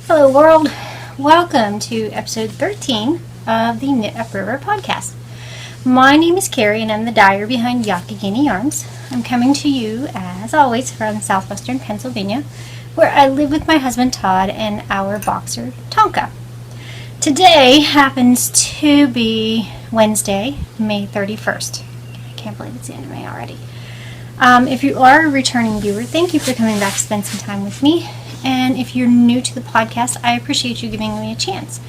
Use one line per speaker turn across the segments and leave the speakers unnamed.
Hello world, welcome to episode 13 of the Knit Upriver podcast. My name is Carrie and I'm the dyer behind Yakagini Yarns. I'm coming to you as always from southwestern Pennsylvania, where I live with my husband Todd and our boxer Tonka. Today happens to be Wednesday, May 31st. I can't believe it's the end of May already. If you are a returning viewer, thank you for coming back to spend some time with me. And if you're new to the podcast, I appreciate you giving me a chance.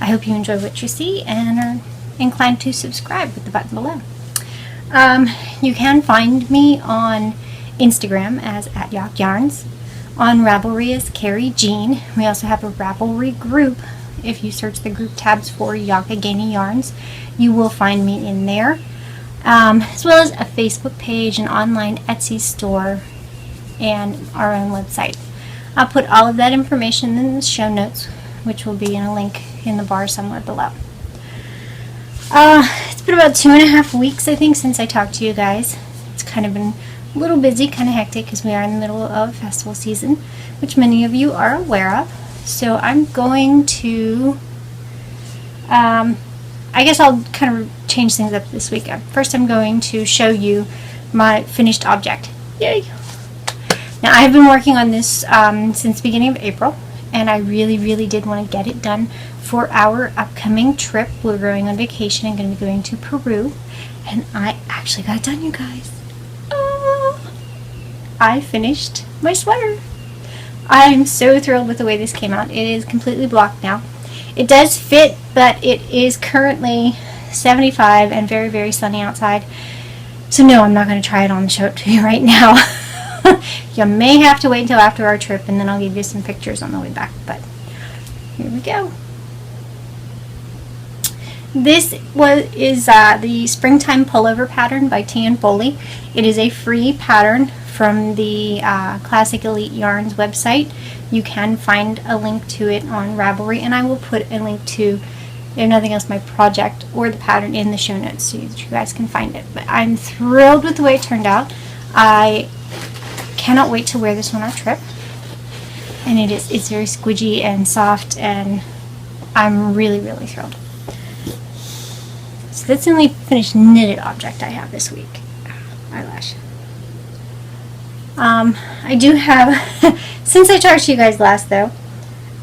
I hope you enjoy what you see and are inclined to subscribe with the button below. You can find me on Instagram as @YakYarns, on Ravelry as Carrie Jean. We also have a Ravelry group. If you search the group tabs for Yakagini Yarns, you will find me in there, as well as a Facebook page, an online Etsy store, and our own website. I'll put all of that information in the show notes, which will be in a link in the bar somewhere below. It's been about 2.5 weeks, I think, since I talked to you guys. It's kind of been a little busy, kind of hectic, because we are in the middle of festival season, which many of you are aware of. So I'm going to, I guess I'll kind of change things up this week. First, I'm going to show you my finished object. Yay! Now, I've been working on this since the beginning of April, and I really did want to get it done for our upcoming trip. We're going on vacation and going to be going to Peru, and I actually got it done, you guys. I finished my sweater. I'm so thrilled with the way this came out. It is completely blocked now. It does fit, but it is currently 75 and very sunny outside. So no, I'm not going to try it on and show it to you right now. You may have to wait until after our trip, and then I'll give you some pictures on the way back, but here we go. This is the Springtime Pullover pattern by Foley. It is a free pattern from the Classic Elite Yarns website. You can find a link to it on Ravelry, and I will put a link to, if nothing else, my project or the pattern in the show notes so that you guys can find it. But I'm thrilled with the way it turned out. I cannot wait to wear this on our trip, and it's very squidgy and soft, and I'm really thrilled. So that's the only finished knitted object I have this week. Eyelash. I do have, since I talked to you guys last though,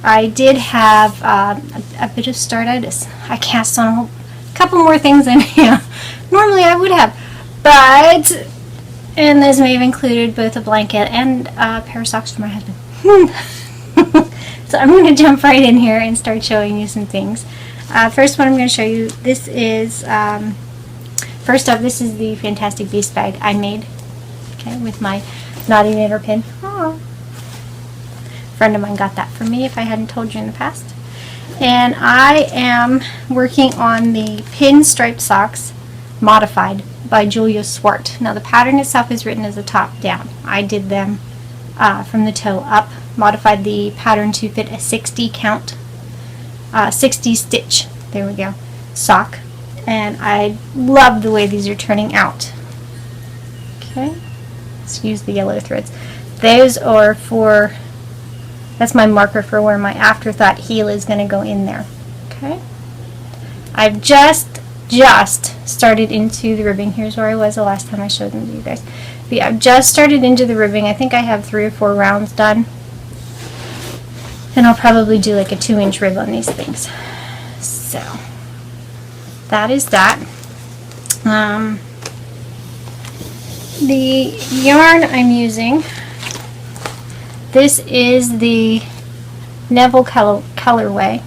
I did have a bit of startitis. I cast on a couple more things than normally I would have, but. And this may have included both a blanket and a pair of socks for my husband. So I'm going to jump right in here and start showing you some things. First one I'm going to show you, this is, first off, this is the Fantastic Beast bag I made, okay, with my Naughty Knitter pin. Aww. A friend of mine got that for me, if I hadn't told you in the past. And I am working on the Pinstriped Socks Modified by Julia Swart. Now the pattern itself is written as a top down. I did them from the toe up, modified the pattern to fit a 60 count, 60 stitch, there we go, sock, and I love the way these are turning out. Okay, let's use the yellow threads. Those are for, that's my marker for where my afterthought heel is going to go in there. Okay, I've just started into the ribbing. Here's where I was the last time I showed them to you guys. But yeah, I've just started into the ribbing. I think I have 3 or 4 rounds done. And I'll probably do like a 2-inch rib on these things. So, that is that. The yarn I'm using, this is the Neville colorway.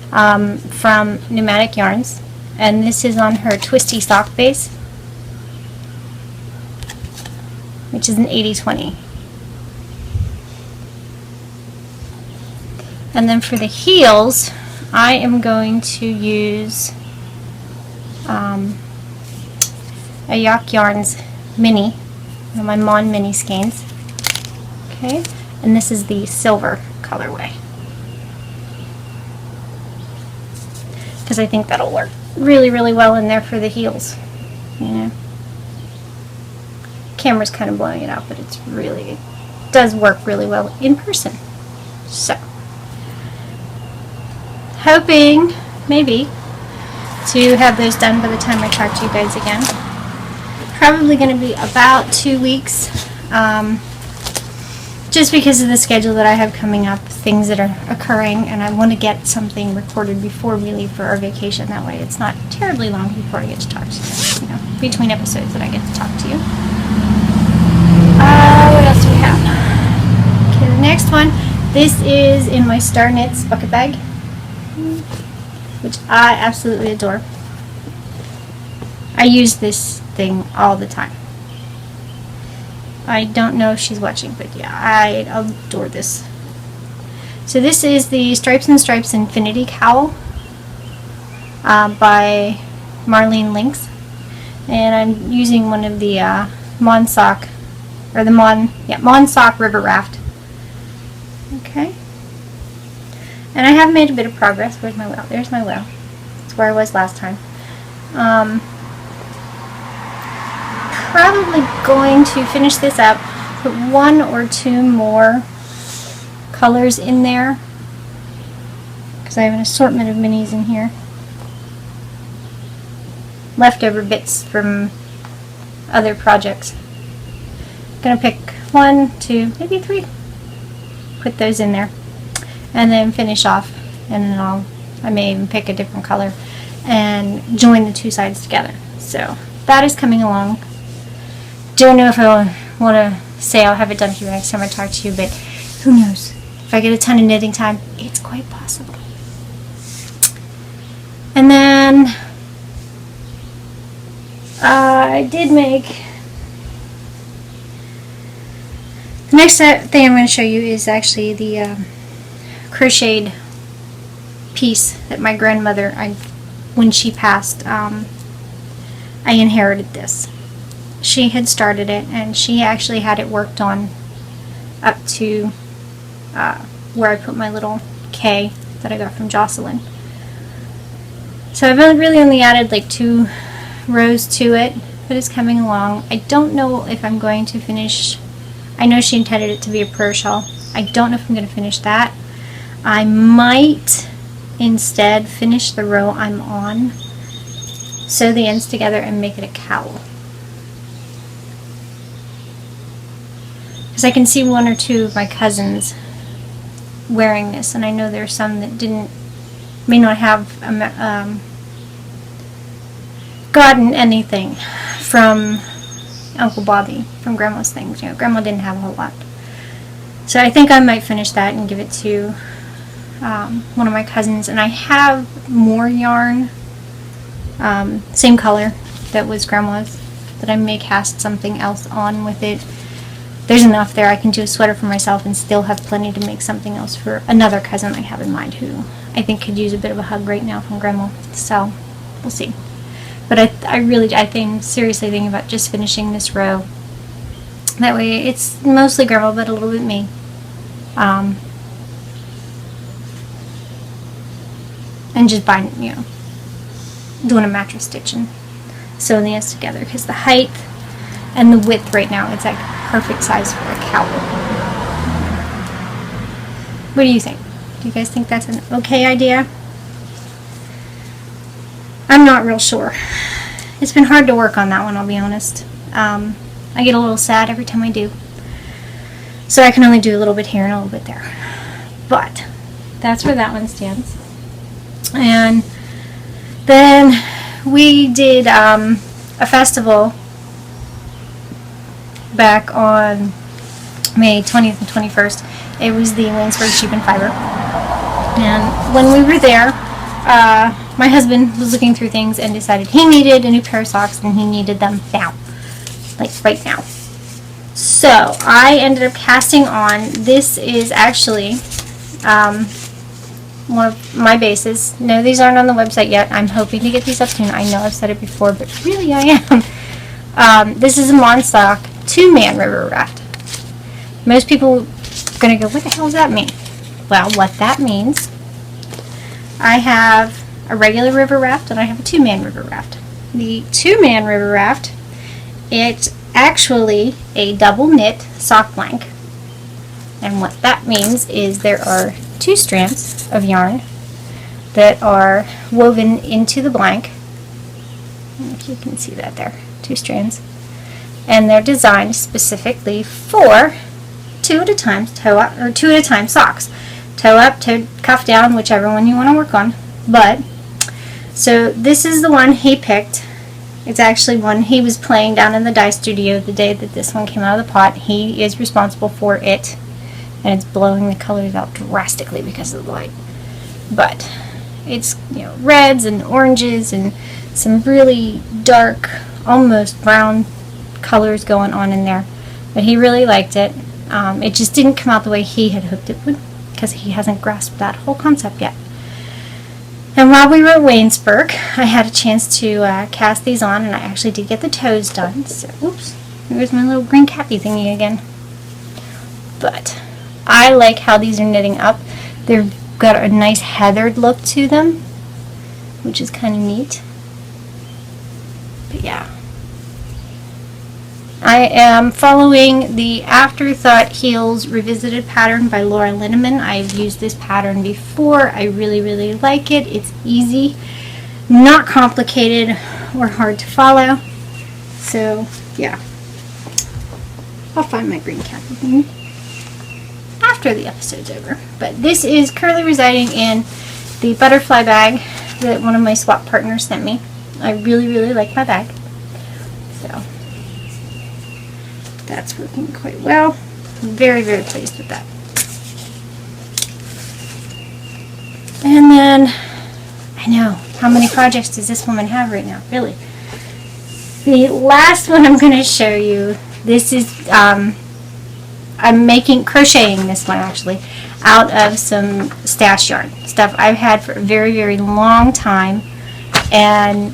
From Pneumatic Yarns, and this is on her twisty sock base, which is an 80/20. And then for the heels, I am going to use a Yak Yarns mini, my Mon mini skeins. Okay, and this is the silver colorway, because I think that'll work really well in there for the heels. You know, camera's kind of blowing it out, but it does work really well in person. So, hoping, maybe, to have those done by the time I talk to you guys again. Probably going to be about 2 weeks, just because of the schedule that I have coming up, things that are occurring, and I want to get something recorded before we leave for our vacation. That way it's not terribly long before I get to talk to you, between episodes that I get to talk to you. What else do we have? Okay, the next one, this is in my Star Knits bucket bag, which I absolutely adore. I use this thing all the time. I don't know if she's watching, but yeah, I adore this. So this is the Stripes and Stripes Infinity Cowl by Marlene Lynx, and I'm using one of the Monsock, or the Monsock River Raft. Okay, and I have made a bit of progress. Where's my whale? There's my whale. That's where I was last time. Probably going to finish this up, put 1 or 2 more colors in there, because I have an assortment of minis in here. Leftover bits from other projects. Gonna pick 1, 2, maybe 3. Put those in there, and then finish off, and then I may even pick a different color and join the 2 sides together. So that is coming along. Don't know if I want to say I'll have it done here next time I talk to you, but who knows? If I get a ton of knitting time, it's quite possible. And then I did make, the next thing I'm going to show you is actually the crocheted piece that my grandmother, when she passed, I inherited this. She had started it, and she actually had it worked on up to where I put my little K that I got from Jocelyn. So I've really only added like 2 rows to it, but it's coming along. I don't know if I'm going to finish. I know she intended it to be a prayer shawl. I don't know if I'm going to finish that. I might instead finish the row I'm on, sew the ends together, and make it a cowl. Because I can see 1 or 2 of my cousins wearing this, and I know there are some that may not have gotten anything from Uncle Bobby, from Grandma's things. Grandma didn't have a whole lot. So I think I might finish that and give it to one of my cousins. And I have more yarn, same color that was Grandma's, that I may cast something else on with it. There's enough there. I can do a sweater for myself and still have plenty to make something else for another cousin I have in mind who I think could use a bit of a hug right now from Grandma. So we'll see. But I think seriously thinking about just finishing this row. That way it's mostly Grandma, but a little bit me. And just buying, doing a mattress stitch and sewing the ends together, because the height and the width right now, it's like perfect size for a cowl. What do you think? Do you guys think that's an okay idea? I'm not real sure. It's been hard to work on that one, I'll be honest. I get a little sad every time I do. So I can only do a little bit here and a little bit there. But that's where that one stands. And then we did a festival back on May 20th and 21st. It was the Williamsburg Sheep and Fiber. And when we were there, my husband was looking through things and decided he needed a new pair of socks, and he needed them now. Like right now. So I ended up casting on, this is actually one of my bases. No, these aren't on the website yet. I'm hoping to get these up soon. I know I've said it before, but really I am. This is a Monsock 2-man river raft. Most people are going to go, what the hell does that mean? Well, what that means, I have a regular river raft and I have a 2-man river raft. The 2-man river raft, it's actually a double knit sock blank And what that means is there are 2 strands of yarn that are woven into the blank. I don't know if you can see that there. 2 strands. And they're designed specifically for 2 at a time toe up, or 2 at a time socks. Toe up, toe cuff down, whichever one you want to work on. But so this is the one he picked. It's actually one he was playing down in the dye studio the day that this one came out of the pot. He is responsible for it, and it's blowing the colors out drastically because of the light. But it's, you know, reds and oranges and some really dark, almost brown colors going on in there. But he really liked it. It just didn't come out the way he had hoped it would, because he hasn't grasped that whole concept yet. And while we were at Waynesburg, I had a chance to cast these on, and I actually did get the toes done. So, oops, here's my little green cappy thingy again. But I like how these are knitting up. They've got a nice heathered look to them, which is kind of neat. But yeah. I am following the Afterthought Heels Revisited pattern by Laura Linneman. I've used this pattern before. I really, really like it. It's easy, not complicated or hard to follow. So, yeah. I'll find my green cap after the episode's over. But this is currently residing in the butterfly bag that one of my swap partners sent me. I really, really like my bag. So that's working quite well. I'm very, very pleased with that. And then, I know, how many projects does this woman have right now? Really? The last one I'm going to show you, this is, I'm crocheting this one actually, out of some stash yarn. Stuff I've had for a very, very long time. And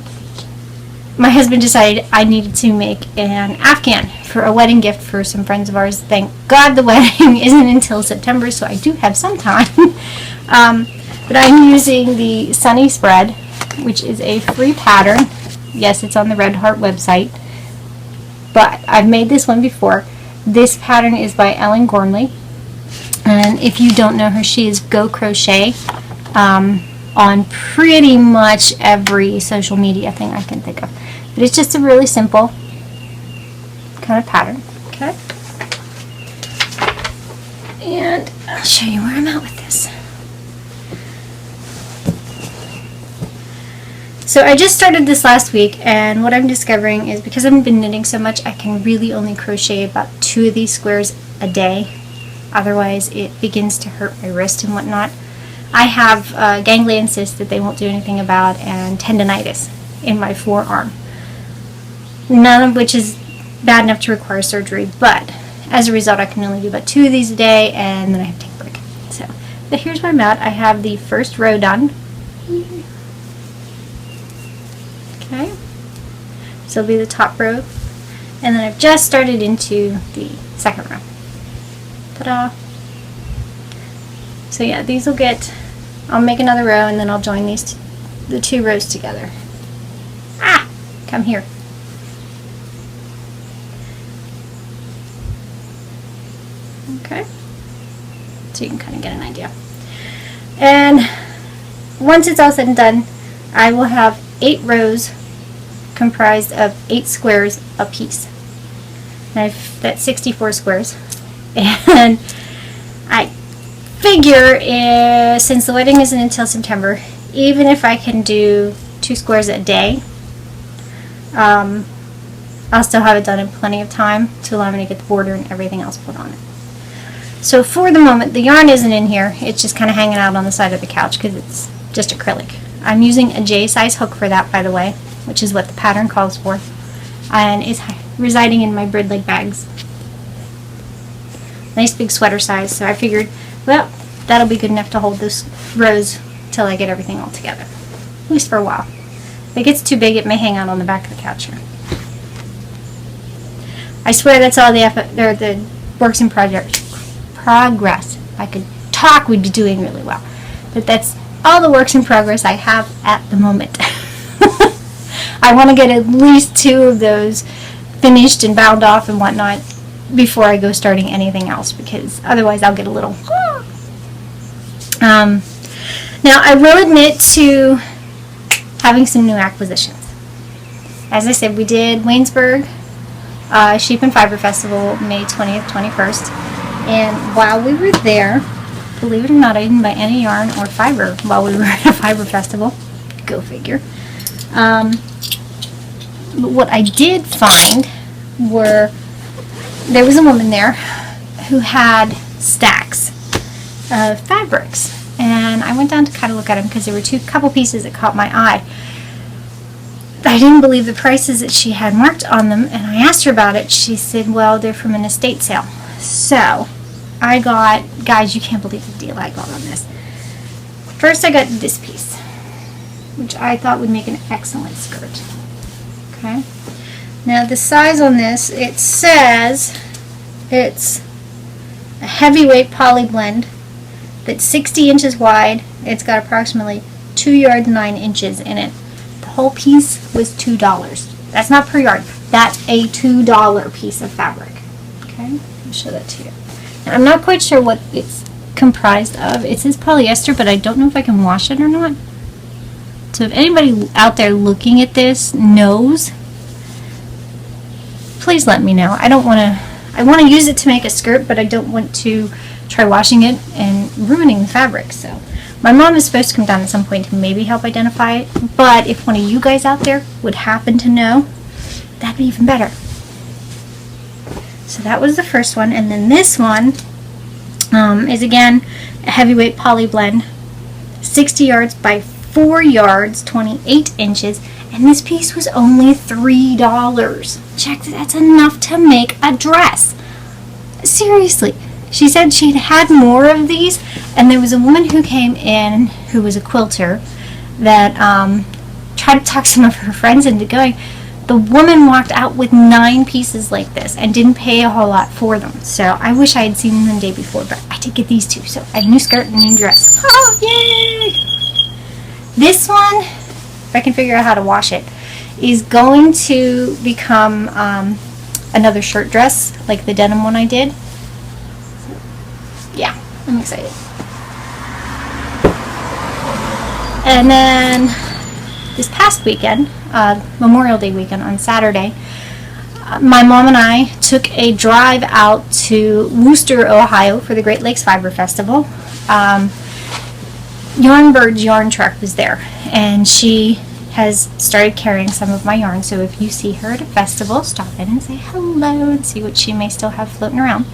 my husband decided I needed to make an Afghan for a wedding gift for some friends of ours. Thank God the wedding isn't until September, so I do have some time. But I'm using the Sunny Spread, which is a free pattern. Yes, it's on the Red Heart website, but I've made this one before. This pattern is by Ellen Gormley, and if you don't know her, she is Go Crochet on pretty much every social media thing I can think of. But it's just a really simple kind of pattern. Okay? And I'll show you where I'm at with this. So I just started this last week, and what I'm discovering is because I've been knitting so much, I can really only crochet about 2 of these squares a day. Otherwise, it begins to hurt my wrist and whatnot. I have ganglion cysts that they won't do anything about, and tendonitis in my forearm. None of which is bad enough to require surgery, but as a result, I can only do about 2 of these a day, and then I have to take a break. So, but here's where I'm at. I have the first row done. Okay, so it'll be the top row, and then I've just started into the second row. Ta-da! So yeah, these will get, I'll make another row, and then I'll join these the 2 rows together. Ah! Come here. Okay, so you can kind of get an idea. And once it's all said and done, I will have 8 rows comprised of 8 squares a piece. And that's 64 squares. And I figure since the wedding isn't until September, even if I can do 2 squares a day, I'll still have it done in plenty of time to allow me to get the border and everything else put on it. So for the moment, the yarn isn't in here. It's just kind of hanging out on the side of the couch because it's just acrylic. I'm using a J size hook for that, by the way, which is what the pattern calls for, and it's residing in my bird leg bags. Nice big sweater size, so I figured, well, that'll be good enough to hold those rows till I get everything all together, at least for a while. If it gets too big, it may hang out on the back of the couch here. I swear that's all the works in progress. If I could talk, we'd be doing really well. But that's all the works in progress I have at the moment. I want to get at least 2 of those finished and bound off and whatnot before I go starting anything else, because otherwise I'll get a little now I will admit to having some new acquisitions. As I said, we did Waynesburg Sheep and Fiber Festival May 20th, 21st, and while we were there, believe it or not, I didn't buy any yarn or fiber while we were at a fiber festival. Go figure. But what I did find were, there was a woman there who had stacks of fabrics, and I went down to kind of look at them because there were couple pieces that caught my eye. I didn't believe the prices that she had marked on them, and I asked her about it. She said, well, they're from an estate sale. So I got, guys, you can't believe the deal I got on this. First I got this piece, which I thought would make an excellent skirt. Okay. Now the size on this, it says it's a heavyweight poly blend that's 60 inches wide. It's got approximately 2 yards 9 inches in it. The whole piece was $2. That's not per yard. That's a $2 piece of fabric. Okay, I'll show that to you. Now, I'm not quite sure what it's comprised of. It says polyester, but I don't know if I can wash it or not. So if anybody out there looking at this knows, please let me know. I want to use it to make a skirt, but I don't want to try washing it and ruining the fabric. So my mom is supposed to come down at some point to maybe help identify it, but if one of you guys out there would happen to know, that'd be even better. So that was the first one, and then this one is again a heavyweight poly blend, 60 yards by 4 yards, 28 inches, and this piece was only $3. Check, that's enough to make a dress. Seriously. She said she'd had more of these, and there was a woman who came in who was a quilter that tried to talk some of her friends into going. The woman walked out with 9 pieces like this and didn't pay a whole lot for them. So I wish I had seen them the day before, but I did get these 2. So I have a new skirt and a new dress. Oh, yay! This one, if I can figure out how to wash it, is going to become another shirt dress, like the denim one I did. Yeah, I'm excited. And then this past weekend, Memorial Day weekend on Saturday, my mom and I took a drive out to Wooster, Ohio for the Great Lakes Fiber Festival. Yarnbird's yarn truck was there, and she has started carrying some of my yarn, so if you see her at a festival, stop in and say hello and see what she may still have floating around.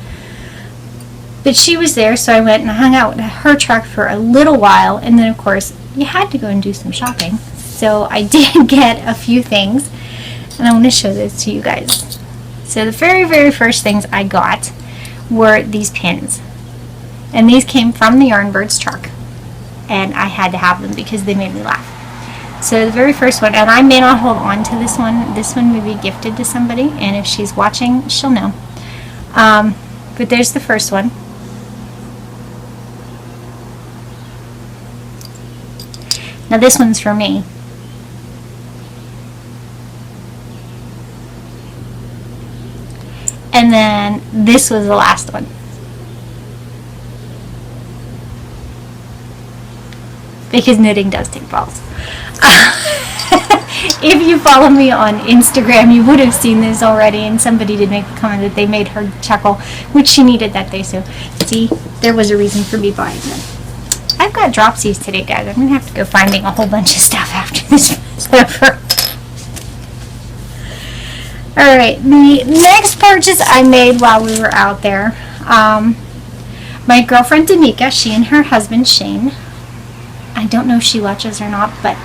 But she was there, so I went and hung out with her truck for a little while, and then of course you had to go and do some shopping. So I did get a few things, and I want to show those to you guys. So the very, very first things I got were these pins, and these came from the Yarnbird's truck, and I had to have them because they made me laugh. So the very first one, and I may not hold on to this one may be gifted to somebody, and if she's watching, she'll know. But there's the first one. Now this one's for me. And then this was the last one. Because knitting does take balls. If you follow me on Instagram, you would have seen this already, and somebody did make a comment that they made her chuckle, which she needed that day, so see, there was a reason for me buying them. I've got dropsies today, guys. I'm going to have to go finding a whole bunch of stuff after this is over. Alright, the next purchase I made while we were out there, my girlfriend Danica, she and her husband Shane, I don't know if she watches or not, but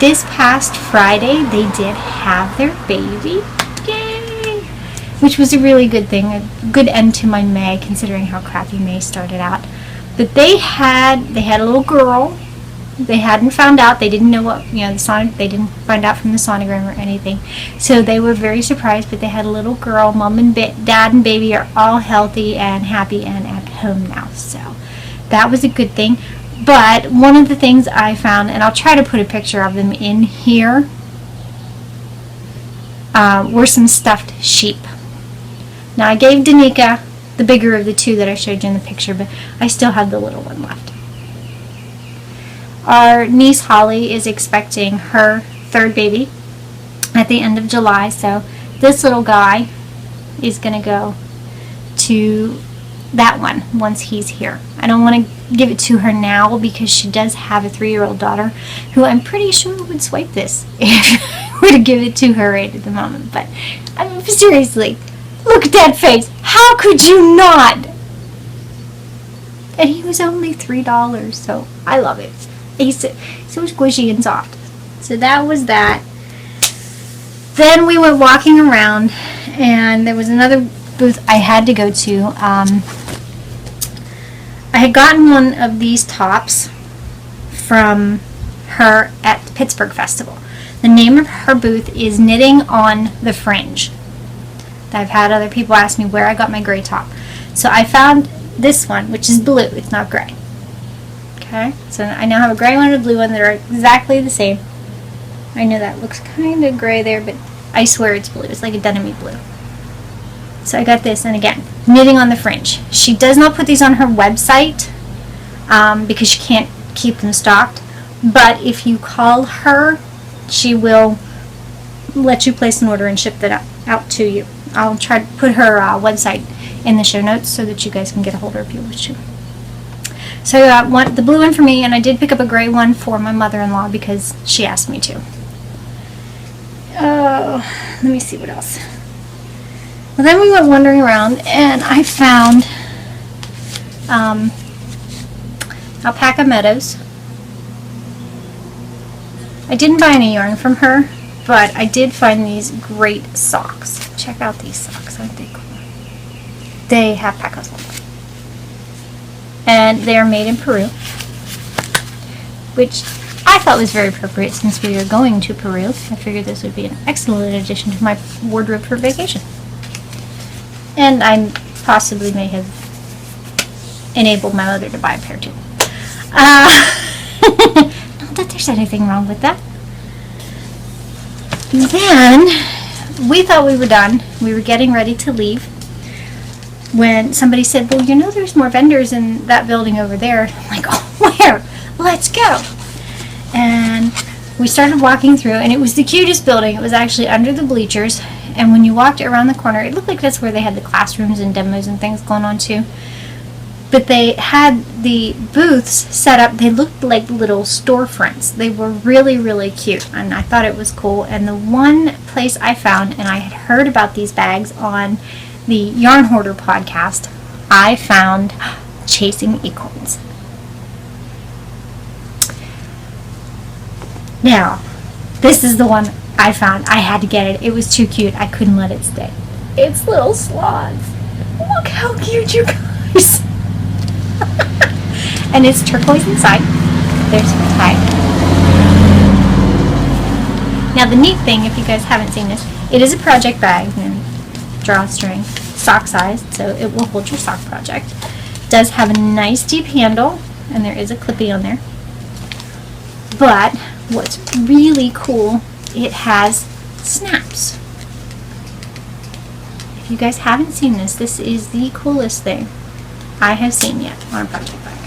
this past Friday they did have their baby. Yay! Which was a really good thing, a good end to my May, considering how crappy May started out. But they had a little girl. They hadn't found out. They didn't know what, they didn't find out from the sonogram or anything. So they were very surprised, but they had a little girl. Mom and dad and baby are all healthy and happy and at home now. So that was a good thing. But one of the things I found, and I'll try to put a picture of them in here, were some stuffed sheep. Now I gave Danica the bigger of the two that I showed you in the picture, but I still have the little one left. Our niece Holly is expecting her third baby at the end of July, so this little guy is going to go to that one once he's here. I don't want to give it to her now because she does have a 3-year-old daughter who I'm pretty sure would swipe this if I were to give it to her right at the moment. But I mean, seriously, look at that face. How could you not? And he was only $3, so I love it. He's so squishy and soft. So that was that. Then we went walking around, and there was another booth I had to go to. I had gotten one of these tops from her at the Pittsburgh Festival. The name of her booth is Knitting on the Fringe. I've had other people ask me where I got my gray top. So I found this one, which is blue. It's not gray. Okay, so I now have a gray one and a blue one that are exactly the same. I know that looks kind of gray there, but I swear it's blue. It's like a denim-y blue. So I got this, and again, Knitting on the Fringe. She does not put these on her website because she can't keep them stocked. But if you call her, she will let you place an order and ship that out to you. I'll try to put her website in the show notes so that you guys can get a hold of her if you wish to. So I got the blue one for me, and I did pick up a gray one for my mother-in-law because she asked me to. Oh, let me see what else. Well, then we went wandering around, and I found Alpaca Meadows. I didn't buy any yarn from her, but I did find these great socks. Check out these socks, aren't they cool? They have pacos on them. And they are made in Peru, which I thought was very appropriate since we are going to Peru. I figured this would be an excellent addition to my wardrobe for vacation. And I possibly may have enabled my mother to buy a pair too. Not that there's anything wrong with that. Then we thought we were done. We were getting ready to leave when somebody said, well, you know there's more vendors in that building over there. I'm like, oh, where? Let's go. And we started walking through, and it was the cutest building. It was actually under the bleachers, and when you walked around the corner, it looked like that's where they had the classrooms and demos and things going on too. But they had the booths set up. They looked like little storefronts. They were really, really cute, and I thought it was cool. And the one place I found, and I had heard about these bags on the Yarn Hoarder podcast, I found Chasing Acorns. Now, this is the one I found. I had to get it. It was too cute. I couldn't let it stay. It's little sloths. Look how cute, you guys. And it's turquoise inside. There's her tie. Now, the neat thing, if you guys haven't seen this, it is a project bag and drawstring, sock size, so it will hold your sock project. It does have a nice deep handle, and there is a clippy on there. But what's really cool, it has snaps. If you guys haven't seen this, this is the coolest thing I have seen yet on a project bag.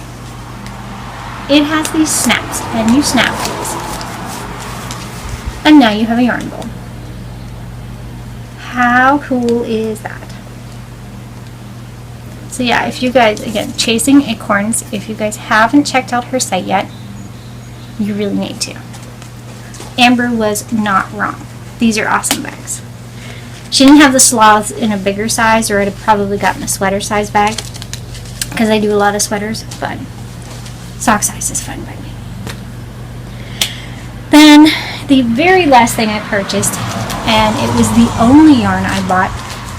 It has these snaps, and you snap these. And now you have a yarn bowl. How cool is that? So yeah, if you guys, again, Chasing Acorns, if you guys haven't checked out her site yet, you really need to. Amber was not wrong. These are awesome bags. She didn't have the sloths in a bigger size, or I'd have probably gotten a sweater size bag, because I do a lot of sweaters, but sock size is fine by me. Then the very last thing I purchased, and it was the only yarn I bought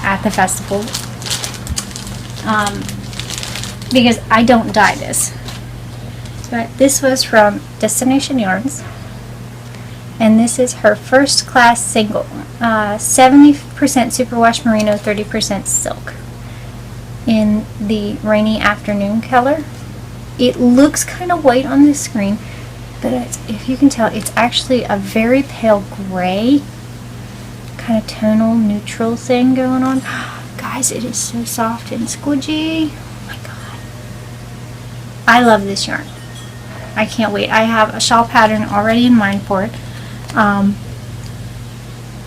at the festival, because I don't dye this. But this was from Destination Yarns, and this is her first class single, 70% superwash merino, 30% silk, in the rainy afternoon color. It looks kind of white on the screen, but if you can tell, it's actually a very pale gray, kind of tonal neutral thing going on. guys, it is so soft and squidgy. Oh my god. I love this yarn. I can't wait. I have a shawl pattern already in mind for it.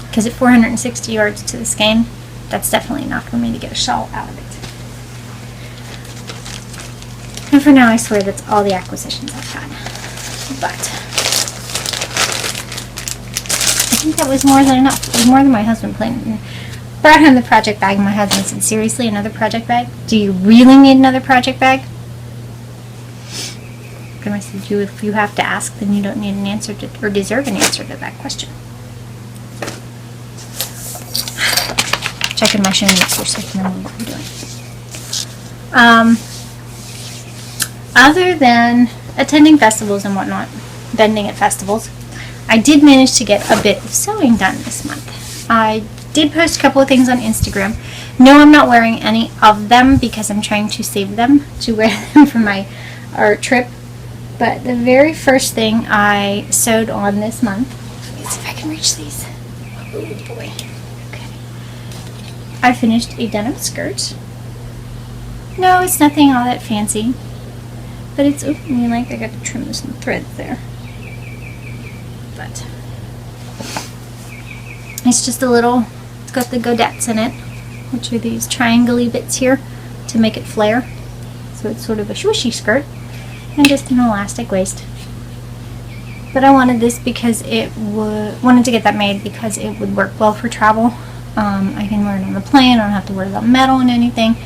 Because at 460 yards to the skein, that's definitely enough for me to get a shawl out of it. And for now, I swear that's all the acquisitions I've had. But I think that was more than enough. It was more than my husband planned. Brought home the project bag, and my husband said, seriously, another project bag? Do you really need another project bag? And I said, if you have to ask, then you don't need an answer to, or deserve an answer to that question. Checking my show notes here so I can remember what I'm doing. Other than attending festivals and whatnot, vending at festivals, I did manage to get a bit of sewing done this month. I did post a couple of things on Instagram. No, I'm not wearing any of them because I'm trying to save them to wear them for my art trip. But the very first thing I sewed on this month, let me see if I can reach these. Oh boy. Okay. I finished a denim skirt. No, it's nothing all that fancy. But it's, oh, I mean, like I got to trim some threads there. But it's just a little, it's got the godettes in it, which are these triangle-y bits here to make it flare. So it's sort of a swooshy skirt. And just an elastic waist. But I wanted this because wanted to get that made because it would work well for travel. I can wear it on the plane. I don't have to worry about metal and anything.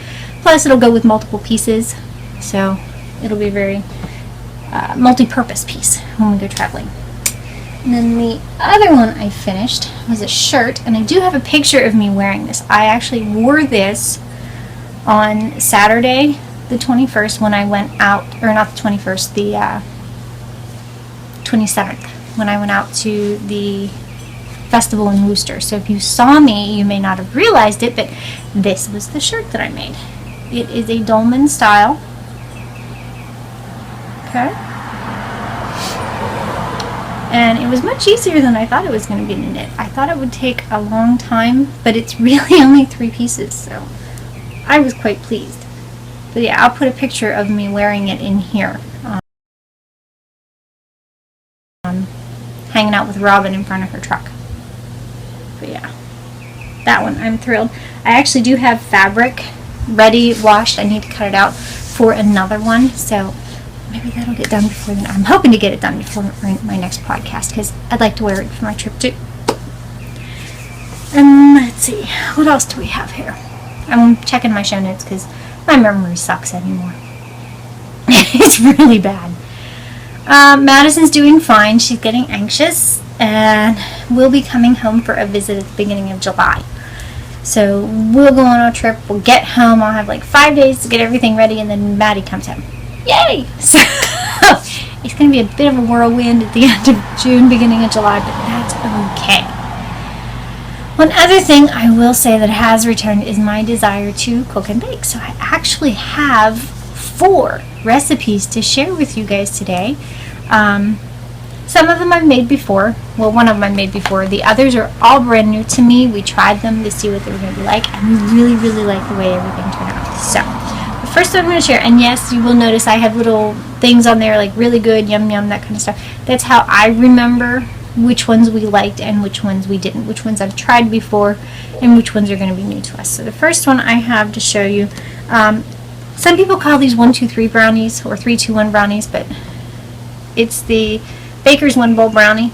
Plus, it'll go with multiple pieces, so it'll be a very multi-purpose piece when we go traveling. And then the other one I finished was a shirt, and I do have a picture of me wearing this. I actually wore this on Saturday, the 21st, when I went out, or not the 21st, the 27th, when I went out to the festival in Worcester. So if you saw me, you may not have realized it, but this was the shirt that I made. It is a dolman style. Okay. And it was much easier than I thought it was going to be to knit. I thought it would take a long time, but it's really only 3 pieces, so I was quite pleased. But yeah, I'll put a picture of me wearing it in here. Hanging out with Robin in front of her truck. But yeah, that one, I'm thrilled. I actually do have fabric ready, washed. I need to cut it out for another one, so maybe that'll get done before then. I'm hoping to get it done before my next podcast, because I'd like to wear it for my trip too. And let's see, what else do we have here? I'm checking my show notes because my memory sucks anymore. It's really bad. Madison's doing fine. She's getting anxious and we'll be coming home for a visit at the beginning of July. So we'll go on our trip. We'll get home. I'll have like 5 days to get everything ready, and then Maddie comes home. Yay! So it's going to be a bit of a whirlwind at the end of June, beginning of July, but that's okay. One other thing I will say that has returned is my desire to cook and bake. So I actually have 4 recipes to share with you guys today. Some of them I've made before. Well, one of them I made before. The others are all brand new to me. We tried them to see what they were going to be like, and we really, really like the way everything turned out. So the first one I'm going to share, and yes, you will notice I have little things on there like really good, yum yum, that kind of stuff. That's how I remember which ones we liked and which ones we didn't, which ones I've tried before and which ones are going to be new to us. So the first one I have to show you, some people call these 1-2-3 brownies or 3-2-1 brownies, but it's the Baker's One Bowl Brownie.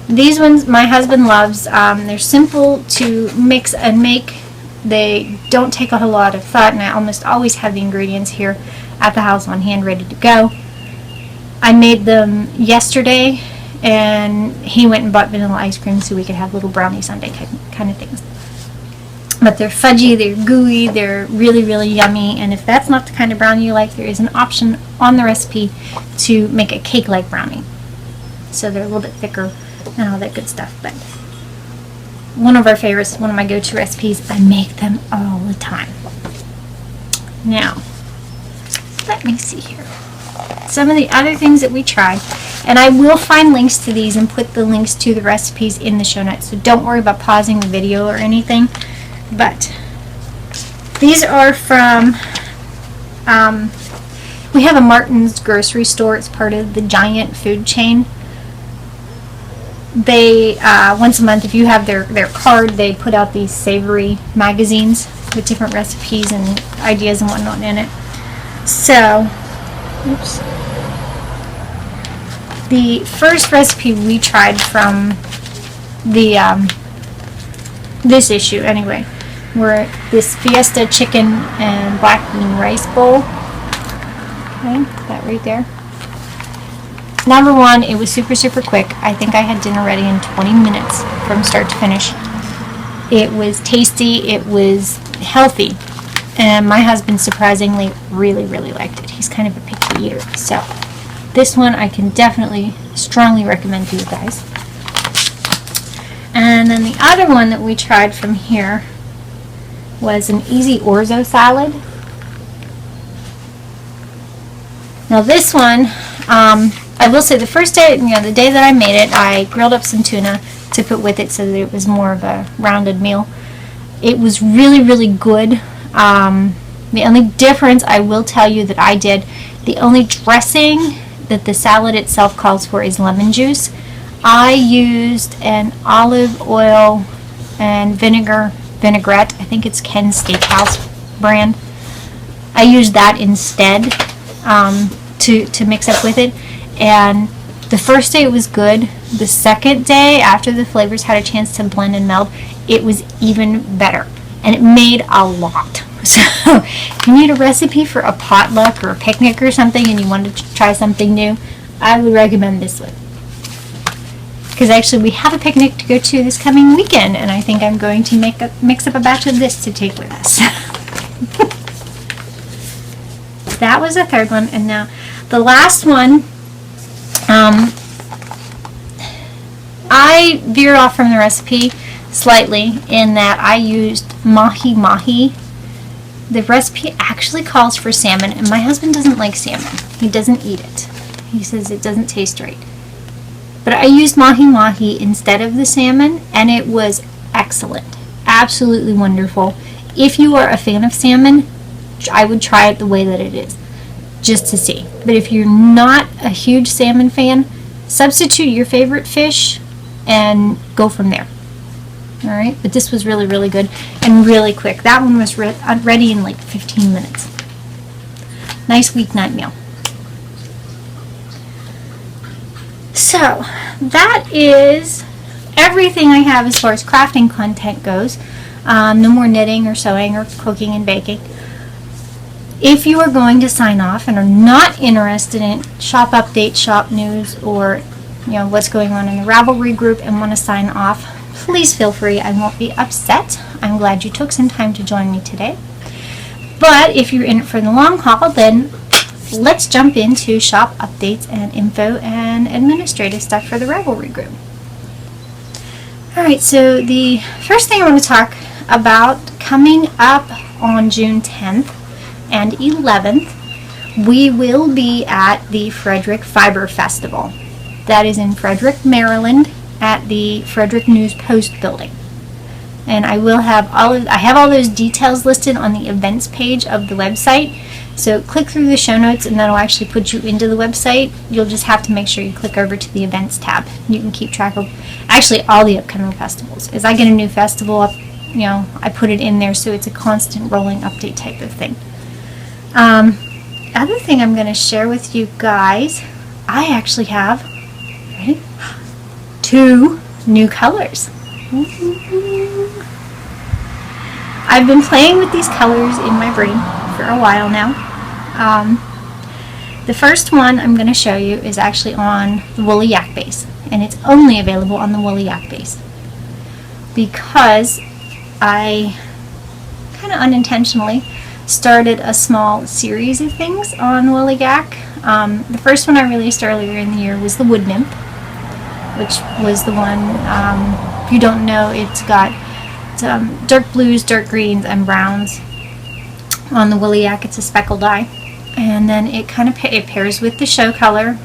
These ones my husband loves. They're simple to mix and make. They don't take a whole lot of thought, and I almost always have the ingredients here at the house on hand ready to go. I made them yesterday, and he went and bought vanilla ice cream so we could have little brownie sundae kind of things. But they're fudgy, they're gooey, they're really, really yummy, and if that's not the kind of brownie you like, there is an option on the recipe to make a cake-like brownie. So they're a little bit thicker and all that good stuff, but one of our favorites, one of my go-to recipes. I make them all the time. Now, let me see here. Some of the other things that we tried. And I will find links to these and put the links to the recipes in the show notes. So don't worry about pausing the video or anything. But these are from, we have a Martin's grocery store. It's part of the Giant food chain. They, once a month, if you have their card, they put out these savory magazines with different recipes and ideas and whatnot in it. So, oops. The first recipe we tried from the this issue, anyway, were this Fiesta chicken and black bean rice bowl. Okay, that right there. Number one, it was super, super quick. I think I had dinner ready in 20 minutes from start to finish. It was tasty. It was healthy. And my husband surprisingly really, really liked it. He's kind of a picky eater. So this one I can definitely strongly recommend to you guys. And then the other one that we tried from here was an easy Orzo salad. Now this one, I will say the first day, the day that I made it, I grilled up some tuna to put with it so that it was more of a rounded meal. It was really, really good. The only difference I will tell you that I did, the only dressing that the salad itself calls for is lemon juice. I used an olive oil and vinaigrette. I think it's Ken's Steakhouse brand. I used that instead to mix up with it. And the first day it was good. The second day, after the flavors had a chance to blend and meld, it was even better. And it made a lot. So if you need a recipe for a potluck or a picnic or something and you wanted to try something new, I would recommend this one. Because actually we have a picnic to go to this coming weekend, and I think I'm going to mix up a batch of this to take with us. That was the third one, and now the last one, I veered off from the recipe slightly in that I used mahi-mahi. The recipe actually calls for salmon, and my husband doesn't like salmon. He doesn't eat it. He says it doesn't taste right. But I used mahi-mahi instead of the salmon, and it was excellent. Absolutely wonderful. If you are a fan of salmon, I would try it the way that it is, just to see. But if you're not a huge salmon fan, substitute your favorite fish and go from there. Alright, but this was really, really good and really quick. That one was ready in like 15 minutes. Nice weeknight meal. So, that is everything I have as far as crafting content goes. No more knitting or sewing or cooking and baking. If you are going to sign off and are not interested in shop updates, shop news, or what's going on in the Ravelry group and want to sign off, please feel free. I won't be upset. I'm glad you took some time to join me today. But if you're in it for the long haul, then let's jump into shop updates and info and administrative stuff for the Ravelry group. Alright, so the first thing I want to talk about, coming up on June 10th and 11th, we will be at the Frederick Fiber Festival. That is in Frederick, Maryland, at the Frederick News Post building. And I will have I have all those details listed on the events page of the website. So click through the show notes and that'll actually put you into the website. You'll just have to make sure you click over to the events tab. You can keep track of actually all the upcoming festivals. As I get a new festival up, I put it in there so it's a constant rolling update type of thing. Other thing I'm going to share with you guys, I actually have, ready? 2 new colors. I've been playing with these colors in my brain for a while now. The first one I'm going to show you is actually on the Woolly Yak base, and it's only available on the Woolly Yak base because I kind of unintentionally started a small series of things on Woolly Yak. The first one I released earlier in the year was the Wood Nymph, which was the one, if you don't know, it's got dark blues, dark greens, and browns. On the Woolly Yak, it's a speckled dye. And then it kind of it pairs with the show color.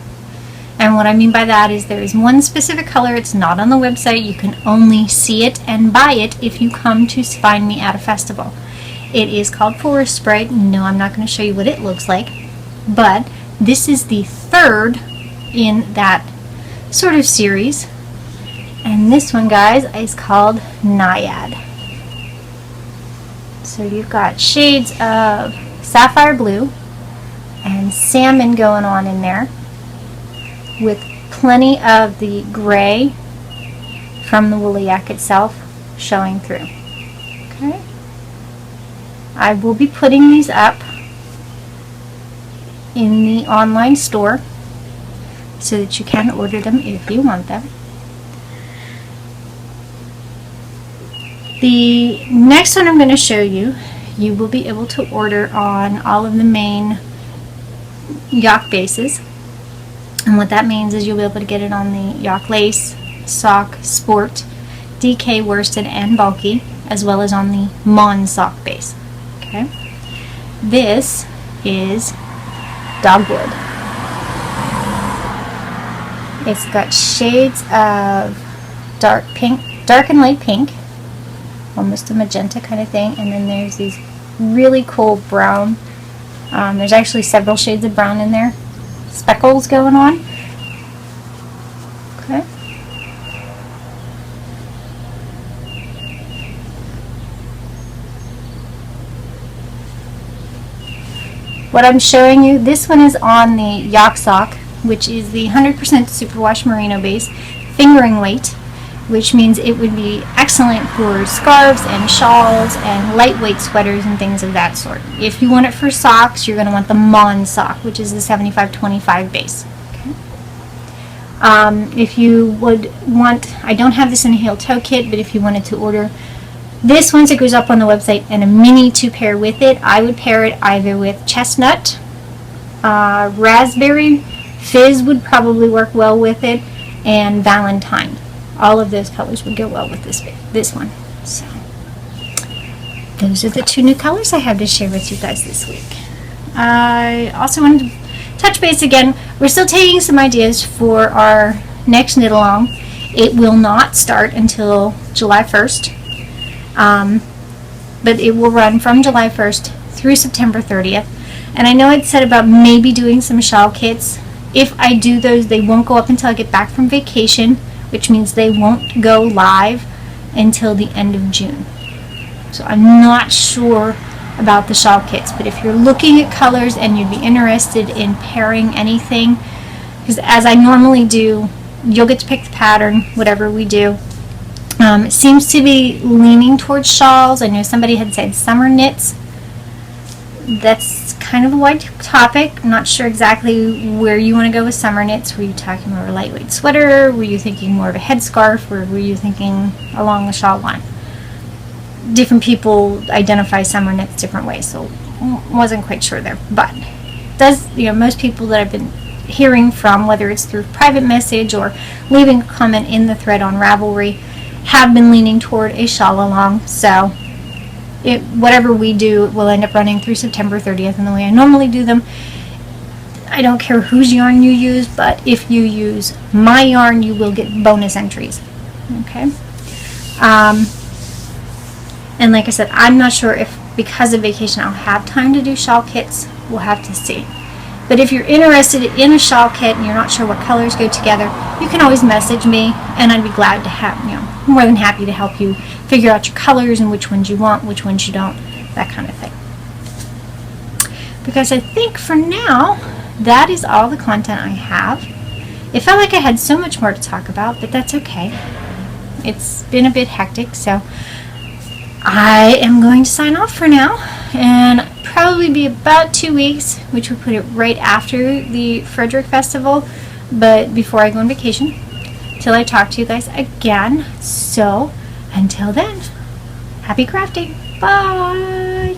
And what I mean by that is there is one specific color. It's not on the website. You can only see it and buy it if you come to find me at a festival. It is called Forest Sprite. No, I'm not going to show you what it looks like, but this is the third in that sort of series. And this one, guys, is called Naiad. So you've got shades of sapphire blue and salmon going on in there, with plenty of the gray from the woolly yak itself showing through. Okay. I will be putting these up in the online store so that you can order them if you want them. The next one I'm going to show you, you will be able to order on all of the main yoke bases. And what that means is you'll be able to get it on the yoke lace, sock, sport, DK, worsted, and bulky, as well as on the Mon sock base. Okay. This is dogwood. It's got shades of dark pink, dark and light pink, almost a magenta kind of thing, and then there's these really cool brown. There's actually several shades of brown in there. Speckles going on. Okay. What I'm showing you, this one is on the yoke sock, which is the 100% superwash merino base, fingering weight, which means it would be excellent for scarves and shawls and lightweight sweaters and things of that sort. If you want it for socks, you're going to want the Mon sock, which is the 75-25 base. Okay. If you would want, I don't have this in a heel toe kit, but if you wanted to order this once it goes up on the website and a mini to pair with it, I would pair it either with chestnut, raspberry, fizz would probably work well with it, and valentine. All of those colors would go well with this one. So those are the two new colors I have to share with you guys this week. I also wanted to touch base again. We're still taking some ideas for our next knit along. It will not start until July 1st, but it will run from July 1st through September 30th. And I know I'd said about maybe doing some shawl kits. If I do those, they won't go up until I get back from vacation, which means they won't go live until the end of June. So I'm not sure about the shawl kits, but if you're looking at colors and you'd be interested in pairing anything, because as I normally do, you'll get to pick the pattern, whatever we do. It seems to be leaning towards shawls. I know somebody had said summer knits. That's kind of a wide topic. I'm not sure exactly where you want to go with summer knits. Were you talking more of a lightweight sweater? Were you thinking more of a headscarf? Or were you thinking along the shawl line? Different people identify summer knits different ways, so wasn't quite sure there. But most people that I've been hearing from, whether it's through private message or leaving a comment in the thread on Ravelry, have been leaning toward a shawl along. So whatever we do will end up running through September 30th in the way I normally do them. I don't care whose yarn you use, but if you use my yarn, you will get bonus entries. Okay. And like I said, I'm not sure if because of vacation I'll have time to do shawl kits. We'll have to see. But if you're interested in a shawl kit and you're not sure what colors go together, you can always message me, and I'd be glad to have, more than happy to help you figure out your colors and which ones you want, which ones you don't, that kind of thing. Because I think for now, that is all the content I have. It felt like I had so much more to talk about, but that's okay. It's been a bit hectic, so I am going to sign off for now, and probably be about 2 weeks, which would put it right after the Frederick Festival, but before I go on vacation, till I talk to you guys again. So until then, happy crafting. Bye.